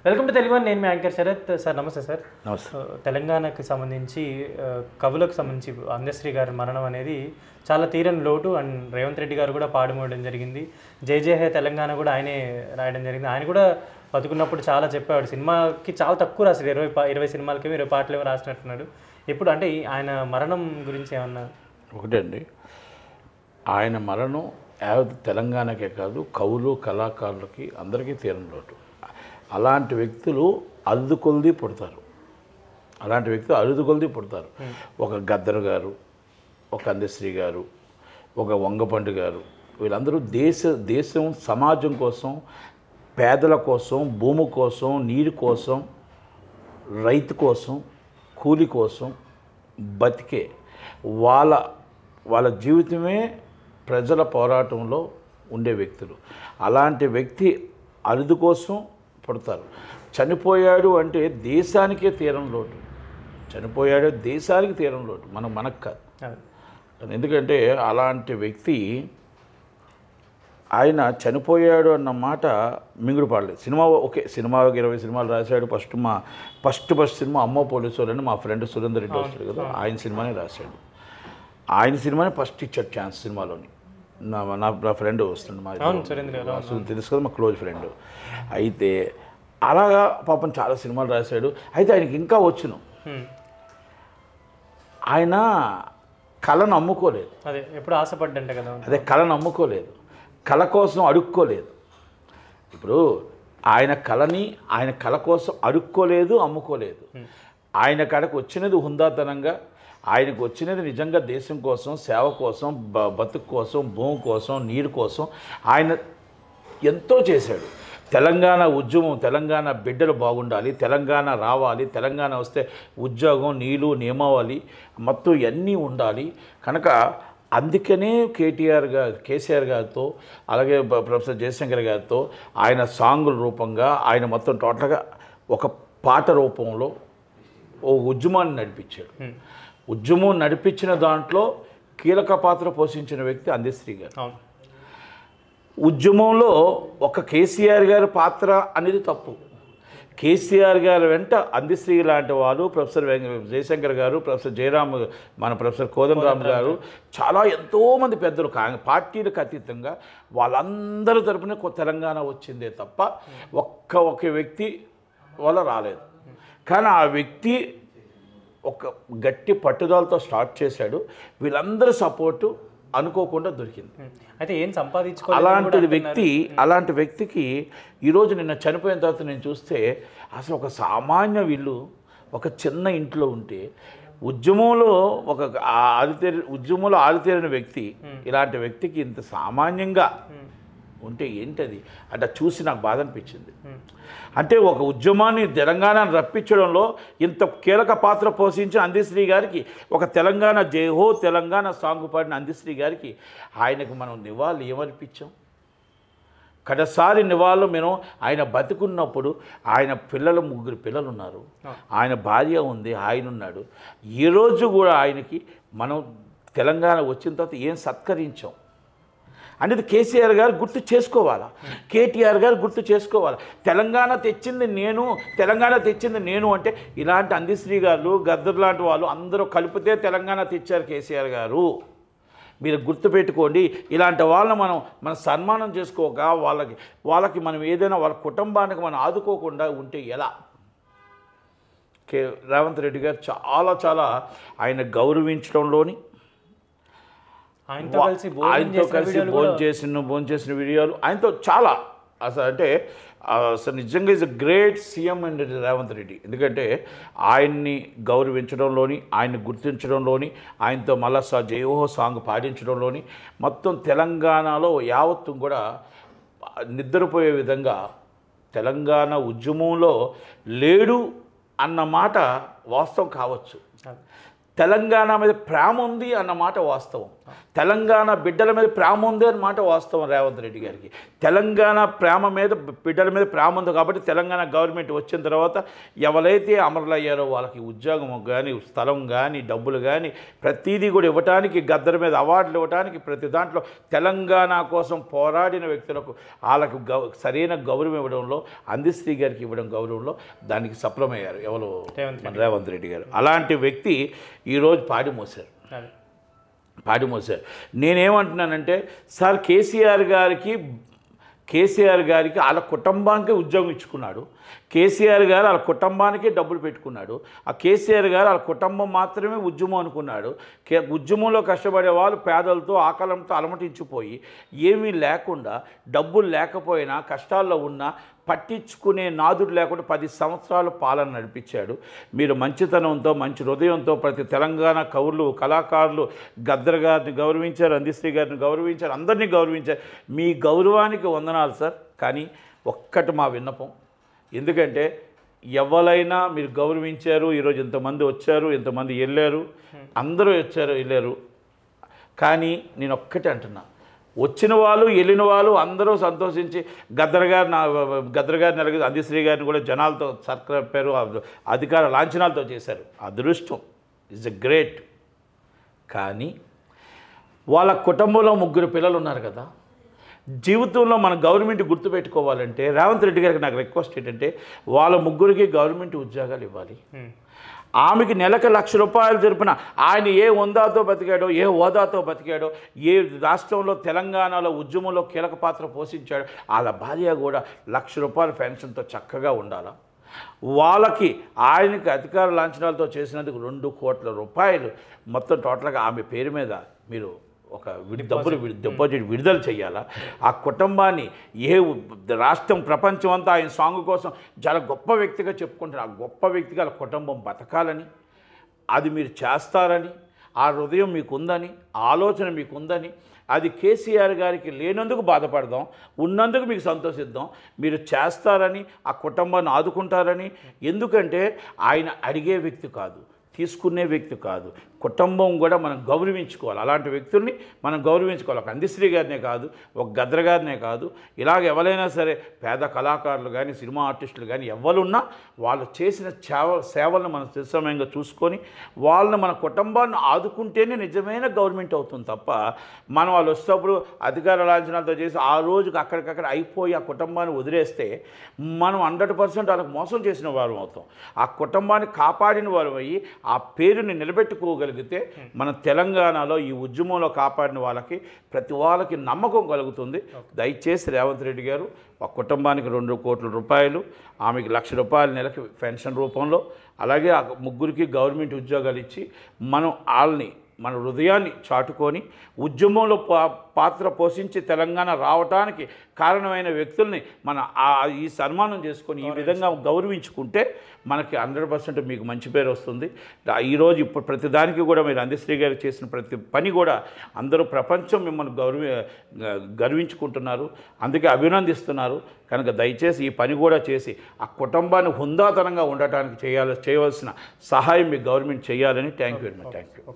Welcome to Telugu one. నేను మీ anchor Sarath sir. నమస్తే sir. నమస్తే. తెలంగాణకు సంబంధించి కవులకు సంబంధించి అందశ్రీ గారి మరణం అనేది చాలా తీరని లోటు. అండ్ రేవంత్ రెడ్డి గారు కూడా పాడుమోయడం జరిగింది. జై జై హే తెలంగాణ కూడా ఆయనే రాయడం జరిగింది. ఆయన కూడా బతుకున్నప్పుడు చాలా చెప్పేవాడు. సినిమాకి చాలా తక్కువ రాశాడు. 20 సినిమాలకేమో 20 పాటలు ఏమో రాసినట్టున్నాడు. ఇప్పుడు అంటే ఆయన మరణం గురించి ఏమన్నా? ఒకటే అండి, ఆయన మరణం యావత్ తెలంగాణకే కాదు, కవులు కళాకారులకి అందరికీ తీరని లోటు. అలాంటి వ్యక్తులు అరుదుకొలది పుడతారు. ఒక గద్దర్ గారు, ఒక అందశ్రీ గారు, ఒక వంగపండు గారు, వీళ్ళందరూ దేశం సమాజం కోసం, పేదల కోసం, భూమి కోసం, నీరు కోసం, రైతు కోసం, కూలి కోసం బతికే వాళ్ళ జీవితమే ప్రజల పోరాటంలో ఉండే వ్యక్తులు. అలాంటి వ్యక్తి అరుదు కోసం పుడతారు. చనిపోయాడు అంటే దేశానికే తీరం లోటు. మనకు కాదు. ఎందుకంటే అలాంటి వ్యక్తి ఆయన చనిపోయాడు అన్న మాట మింగుడు పడలేదు. సినిమా ఓకే, సినిమాకి 20 సినిమాలు రాశాడు. ఫస్ట్ సినిమా అమ్మో పోలీసు వాళ్ళని మా ఫ్రెండ్ సురేందర్ రెడ్డి వస్తాడు కదా, ఆయన సినిమానే రాశాడు. ఆయన సినిమానే ఫస్ట్ ఇచ్చాడు ఛాన్స్ సినిమాలోని. నా ఫ్రెండ్ వస్తుండే, మా తెలుసు కదా, మా క్లోజ్ ఫ్రెండ్. అయితే అలాగా పాపం చాలా సినిమాలు రాశాడు. అయితే ఆయనకి ఇంకా వచ్చును, ఆయన కళను అమ్ముకోలేదు. ఎప్పుడు ఆశపడ్డంట కదా, కళను అమ్ముకోలేదు, కళ కోసం అడుక్కోలేదు. ఇప్పుడు ఆయన కళ కోసం అడుక్కోలేదు, అమ్ముకోలేదు. ఆయన కళకు వచ్చినది హుందాతనంగా, ఆయనకు వచ్చినది నిజంగా దేశం కోసం, సేవ కోసం, బతుకు కోసం, భూమి కోసం, నీరు కోసం ఆయన ఎంతో చేశాడు. తెలంగాణ ఉద్యమం, తెలంగాణ బిడ్డలు బాగుండాలి, తెలంగాణ రావాలి, తెలంగాణ వస్తే ఉద్యోగం, నీళ్ళు, నియమావళి మొత్తం ఇవన్నీ ఉండాలి. కనుక అందుకనే కేసీఆర్ గారితో, అలాగే ప్రొఫెసర్ జయశంకర్ గారితో ఆయన సాంగుల రూపంగా ఆయన మొత్తం టోటల్గా ఒక పాట రూపంలో ఓ ఉద్యమాన్ని నడిపించాడు. ఉద్యమం నడిపించిన దాంట్లో కీలక పాత్ర పోషించిన వ్యక్తి అందశ్రీ గారు. ఉద్యమంలో ఒక కేసీఆర్ గారి పాత్ర అనేది తప్పు. కేసీఆర్ గారి వెంట అందశ్రీ లాంటి వాళ్ళు, ప్రొఫెసర్ జయశంకర్ గారు, ప్రొఫెసర్ జయరామ్, మన ప్రొఫెసర్ కోదండరామ్ గారు, చాలా ఎంతోమంది పెద్దలు పార్టీలకు అతీతంగా వాళ్ళందరి తరపున తెలంగాణ వచ్చిందే తప్ప ఒక వ్యక్తి వల్ల రాలేదు. కానీ ఆ వ్యక్తి ఒక గట్టి పట్టుదలతో స్టార్ట్ చేశాడు. వీళ్ళందరి సపోర్టు అనుకోకుండా దొరికింది. అయితే ఏం సంపాదించుకో అలాంటి వ్యక్తికి ఈరోజు నిన్న చనిపోయిన తర్వాత నేను చూస్తే అసలు ఒక సామాన్య వీళ్ళు ఒక చిన్న ఇంట్లో ఉంటే ఉద్యమంలో ఆరితేరిన వ్యక్తి, ఇలాంటి వ్యక్తికి ఇంత సామాన్యంగా ఉంటే ఏంటది అంటే చూసి నాకు బాధ అనిపించింది. అంటే ఒక ఉద్యమాన్ని తెలంగాణను రప్పించడంలో ఇంత కీలక పాత్ర పోషించిన అందశ్రీ గారికి, ఒక తెలంగాణ జయహో తెలంగాణ సాంగ్ పాడిన అందశ్రీ గారికి ఆయనకు మనం నివాళులు ఏమనిపించాం? కడసారి నివాళులు మేము ఆయన బతికున్నప్పుడు ఆయన 3 పిల్లలు ఉన్నారు, ఆయన భార్య ఉంది, ఆయన ఉన్నాడు. ఈరోజు కూడా ఆయనకి మనం తెలంగాణ వచ్చిన తర్వాత ఏం సత్కరించాం అనేది కేసీఆర్ గారు గుర్తు చేసుకోవాలా, కేటీఆర్ గారు గుర్తు చేసుకోవాలా. తెలంగాణ తెచ్చింది నేను అంటే ఇలాంటి అందశ్రీ గారు, గద్దర్ లాంటి వాళ్ళు అందరూ కలిపితే తెలంగాణ తెచ్చారు కేసీఆర్ గారు. మీరు గుర్తుపెట్టుకోండి. ఇలాంటి వాళ్ళని మనం సన్మానం చేసుకోక వాళ్ళకి మనం ఏదైనా వాళ్ళ కుటుంబానికి మనం ఆదుకోకుండా ఉంటే ఎలా? రేవంత్ రెడ్డి గారు చాలా ఆయన గౌరవించడంలోని, ఆయనతో కలిసి భోంచేసిన వీడియోలు ఆయనతో చాలా అసలు నిజంగా is a great CM and Revanth Reddy. ఎందుకంటే ఆయన్ని గౌరవించడంలోని, ఆయన్ని గుర్తించడంలోని, ఆయనతో మళ్ళా జయోహో సాంగ్ పాడించడంలోని మొత్తం తెలంగాణలో యావత్తు కూడా నిద్రపోయే విధంగా తెలంగాణ ఉద్యమంలో లేడు అన్న మాట వాస్తవం కావచ్చు, తెలంగాణ మీద ప్రేమ ఉంది అన్న మాట వాస్తవం. తెలంగాణ బిడ్డల మీద ప్రేమ ఉంది అని మాట వాస్తవం రేవంత్ రెడ్డి గారికి. తెలంగాణ ప్రేమ మీద బిడ్డల మీద ప్రేమ ఉంది కాబట్టి తెలంగాణ గవర్నమెంట్ వచ్చిన తర్వాత ఎవరైతే అమరులయ్యారో వాళ్ళకి ఉద్యోగం కానీ స్థలం కానీ డబ్బులు కానీ ప్రతిదీ కూడా ఇవ్వడానికి, గద్దర్ మీద అవార్డులు ఇవ్వడానికి, ప్రతి దాంట్లో తెలంగాణ కోసం పోరాడిన వ్యక్తులకు వాళ్ళకి సరైన గౌరవం ఇవ్వడంలో, అందశ్రీ గారికి ఇవ్వడం గౌరవంలో దానికి సఫలమయ్యారు ఎవరు? రేవంత్ రెడ్డి గారు. అలాంటి వ్యక్తి ఈరోజు పాడి మోశారు. నేనేమంటున్నానంటే సార్ కేసీఆర్ గారికి వాళ్ళ కుటుంబానికి ఉద్యోగం ఇచ్చుకున్నాడు. కేసీఆర్ గారు వాళ్ళ కుటుంబానికి డబ్బులు పెట్టుకున్నాడు. ఆ కేసీఆర్ గారు వాళ్ళ కుటుంబం మాత్రమే ఉద్యమం అనుకున్నాడు. ఉద్యమంలో కష్టపడే వాళ్ళు పేదలతో ఆకలంతో అలమటించిపోయి ఏమీ లేకుండా, డబ్బులు లేకపోయినా, కష్టాల్లో ఉన్నా పట్టించుకునే నాదుడు లేకుండా 10 సంవత్సరాలు పాలన నడిపించాడు. మీరు మంచితనంతో, మంచి హృదయంతో ప్రతి తెలంగాణ కవులు, కళాకారులు గద్దర్ గారిని గౌరవించారు, అందశ్రీ గారిని గౌరవించారు, అందరినీ గౌరవించారు. మీ గౌరవానికి వందనాలు సార్. కానీ ఒక్కటి మా విన్నపం, ఎందుకంటే ఎవరైనా మీరు గౌరవించారు, ఈరోజు ఇంతమంది వచ్చారు, ఇంతమంది వెళ్ళారు, అందరూ వచ్చారు వెళ్ళారు. కానీ నేను ఒక్కటే అంటున్నా, వచ్చిన వాళ్ళు వెళ్ళిన వాళ్ళు అందరూ సంతోషించి గద్దర్ గారిని అలాగే అందశ్రీ గారిని కూడా జనాలతో సత్కరింపారు, అధికార లాంఛనాలతో చేశారు. అదృష్టం ఇస్ ఎ గ్రేట్. కానీ వాళ్ళ కుటుంబంలో 3 పిల్లలు ఉన్నారు కదా. జీవితంలో మన గవర్నమెంట్ గుర్తుపెట్టుకోవాలంటే రేవంత్ రెడ్డి గారికి నాకు రిక్వెస్ట్ ఏంటంటే వాళ్ళ 3కి గవర్నమెంట్ ఉద్యోగాలు ఇవ్వాలి. ఆమెకి నెలకు ₹1,00,000 జరిపిన ఆయన ఏ హోదాతో బతికాడో, ఏ హోదాతో బతికాడో, ఏ రాష్ట్రంలో తెలంగాణలో ఉద్యమంలో కీలక పాత్ర పోషించాడో వాళ్ళ భార్య కూడా ₹1,00,000 పెన్షన్తో చక్కగా ఉండాలా. వాళ్ళకి ఆయనకి అధికార లాంఛనాలతో చేసినందుకు ₹2 కోట్ల మొత్తం టోటల్గా ఆమె పేరు మీద మీరు ఒక డిపాజిట్ విడుదల చేయాలా. ఆ కుటుంబాన్ని రాష్ట్రం ప్రపంచం అంతా ఆయన సాంగ్ కోసం చాలా గొప్ప వ్యక్తిగా చెప్పుకుంటారు. ఆ గొప్ప వ్యక్తిగా ఆ కుటుంబం బతకాలని, అది మీరు చేస్తారని, ఆ హృదయం మీకుందని, ఆలోచన మీకుందని, అది కేసీఆర్ గారికి లేనందుకు బాధపడదాం, ఉన్నందుకు మీకు సంతోషిద్దాం. మీరు చేస్తారని, ఆ కుటుంబాన్ని ఆదుకుంటారని. ఎందుకంటే ఆయన అడిగే వ్యక్తి కాదు, తీసుకునే వ్యక్తి కాదు. కుటుంబం కూడా మనం గౌరవించుకోవాలి. అలాంటి వ్యక్తుల్ని మనం గౌరవించుకోవాలి. ఒక అందశ్రీ గారినే కాదు, ఒక గద్దర్ గారినే కాదు, ఇలాగ ఎవరైనా సరే పేద కళాకారులు కానీ, సినిమా ఆర్టిస్టులు కానీ ఎవరున్నా వాళ్ళు చేసిన సేవలను మనం సమయంగా చూసుకొని వాళ్ళని మన కుటుంబాన్ని ఆదుకుంటేనే నిజమైన గవర్నమెంట్ అవుతుంది తప్ప మనం వాళ్ళు వచ్చేటప్పుడు అధికార లాంఛనాలతో చేసి ఆ రోజుకి అక్కడికక్కడ అయిపోయి ఆ కుటుంబాన్ని వదిలేస్తే మనం 100% వాళ్ళకి మోసం చేసిన వారు అవుతాం. ఆ కుటుంబాన్ని కాపాడిన వారు అయ్యి ఆ పేరుని నిలబెట్టుకోగలిగితే మన తెలంగాణలో ఈ ఉద్యమంలో కాపాడిన వాళ్ళకి ప్రతి వాళ్ళకి నమ్మకం కలుగుతుంది. దయచేసి రేవంత్ రెడ్డి గారు ఆ కుటుంబానికి ₹2 కోట్ల, ఆమెకి ₹1,00,000 నెలకి పెన్షన్ రూపంలో, అలాగే ఆ 3కి గవర్నమెంట్ ఉద్యోగాలు ఇచ్చి మనం వాళ్ళని మన హృదయాన్ని చాటుకొని ఉద్యమంలో పాత్ర పోషించి తెలంగాణ రావడానికి కారణమైన వ్యక్తుల్ని మన ఈ సన్మానం చేసుకొని ఈ విధంగా గౌరవించుకుంటే మనకి 100% మీకు మంచి పేరు వస్తుంది. ఈరోజు ఇప్పుడు ప్రతిదానికి కూడా మీరు అందశ్రీ గారు చేసిన ప్రతి పని కూడా అందరూ ప్రపంచం మిమ్మల్ని గర్వించుకుంటున్నారు, అందుకే అభినందిస్తున్నారు. కనుక దయచేసి ఈ పని కూడా చేసి ఆ కుటుంబాన్ని హుందాతనంగా ఉండటానికి చేయవలసిన సహాయం మీ గవర్నమెంట్ చేయాలని. Thank you very much. Thank you.